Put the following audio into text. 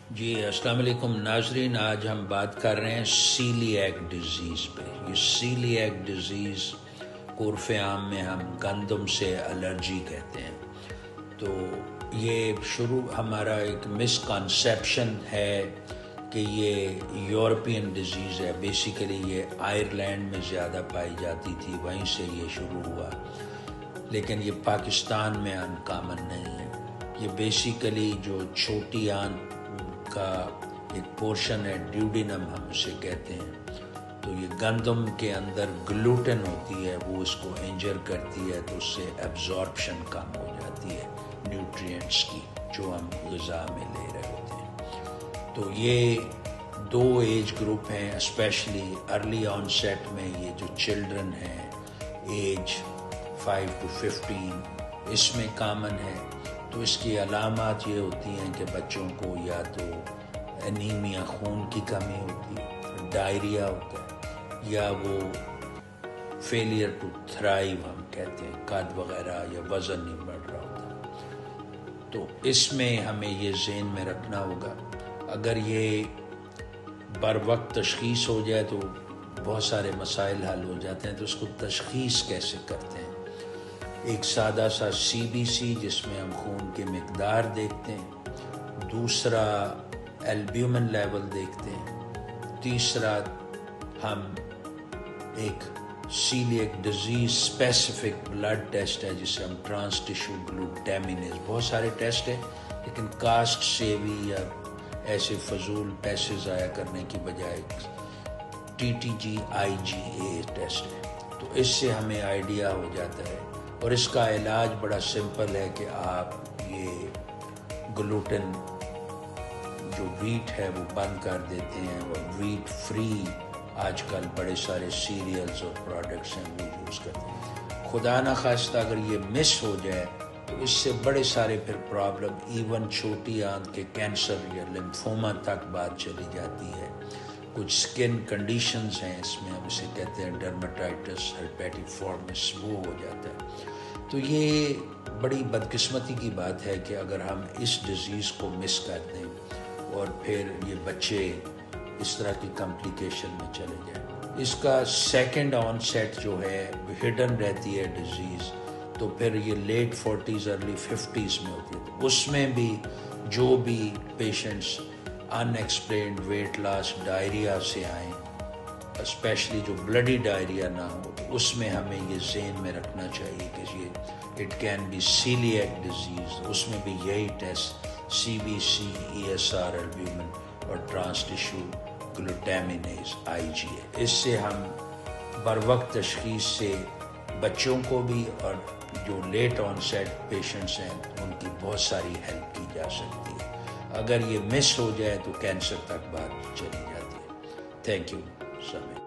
جی السلام علیکم ناظرین، آج ہم بات کر رہے ہیں سیلیاک ڈیزیز پہ۔ یہ سیلیاک ڈیزیز عرف عام میں ہم گندم سے الرجی کہتے ہیں۔ تو یہ شروع ہمارا ایک مسکنسیپشن ہے کہ یہ یورپین ڈیزیز ہے۔ بیسیکلی یہ آئرلینڈ میں زیادہ پائی جاتی تھی، وہیں سے یہ شروع ہوا، لیکن یہ پاکستان میں ان کامن نہیں ہے۔ یہ بیسیکلی جو چھوٹی آنت کا ایک پورشن ہے، ڈیوڈینم ہم اسے کہتے ہیں، تو یہ گندم کے اندر گلوٹن ہوتی ہے، وہ اس کو انجر کرتی ہے، تو اس سے ایبزارپشن کم ہو جاتی ہے نیوٹرینٹس کی جو ہم غذا میں لے رہے ہوتے ہیں۔ تو یہ دو ایج گروپ ہیں، اسپیشلی ارلی آن سیٹ میں یہ جو چلڈرن ہیں ایج 5 to 15 اس میں کامن ہے۔ تو اس کی علامات یہ ہوتی ہیں کہ بچوں کو یا تو انیمیا، خون کی کمی ہوتی ہے، ڈائریا ہوتا ہے، یا وہ فیلئر ٹو تھرائیو ہم کہتے ہیں، قد وغیرہ یا وزن نہیں بڑھ رہا ہوتا۔ تو اس میں ہمیں یہ ذہن میں رکھنا ہوگا، اگر یہ بر وقت تشخیص ہو جائے تو بہت سارے مسائل حل ہو جاتے ہیں۔ تو اس کو تشخیص کیسے کرتے ہیں؟ ایک سادہ سا سی بی سی جس میں ہم خون کی مقدار دیکھتے ہیں، دوسرا البیومن لیول دیکھتے ہیں، تیسرا ہم ایک سیلیاک ڈیزیز اسپیسیفک بلڈ ٹیسٹ ہے جسے ہم ٹرانس ٹیشو گلوٹامینیز، بہت سارے ٹیسٹ ہیں لیکن کاسٹ سیوی یا ایسے فضول پیسے ضائع کرنے کی بجائے TTG-IgA ٹیسٹ ہے، تو اس سے ہمیں آئیڈیا ہو جاتا ہے۔ اور اس کا علاج بڑا سمپل ہے کہ آپ یہ گلوٹن جو ویٹ ہے وہ بند کر دیتے ہیں، اور ویٹ فری آج کل بڑے سارے سیریلز اور پروڈکٹس ہیں وہ یوز کرتے ہیں۔ خدا نخواستہ اگر یہ مس ہو جائے تو اس سے بڑے سارے پھر پرابلم، ایون چھوٹی آنت کے کینسر یا لمفوما تک بات چلی جاتی ہے۔ کچھ سکن کنڈیشنز ہیں، اس میں ہم اسے کہتے ہیں ڈرماٹائٹس ہرپیٹیفارمس، وہ ہو جاتا ہے۔ تو یہ بڑی بدقسمتی کی بات ہے کہ اگر ہم اس ڈیزیز کو مس کر دیں اور پھر یہ بچے اس طرح کی کمپلیکیشن میں چلے جائیں۔ اس کا سیکنڈ آن سیٹ جو ہے ہڈن رہتی ہے ڈیزیز، تو پھر یہ لیٹ 40s ارلی 50s میں ہوتی ہے۔ تو اس میں بھی جو بھی پیشنٹس ان ایکسپلینڈ ویٹ لاس ڈائریا سے آئیں، اسپیشلی جو بلڈی ڈائریا نہ ہو، تو اس میں ہمیں یہ ذہن میں رکھنا چاہیے کہ یہ اٹ کین بی سیلیاک ڈیزیز۔ اس میں بھی یہی ٹیسٹ CBC ESR البیومن اور ٹرانس ٹیشو گلوٹامینیز IgA، اس سے ہم بر وقت تشخیص سے بچوں کو بھی اور جو لیٹ آن سیٹ پیشنٹس ہیں ان کی بہت ساری ہیلپ کی جا سکتی ہے۔ اگر یہ مس ہو جائے تو کینسر تک بات چلی جاتی ہے۔ Thank you sub.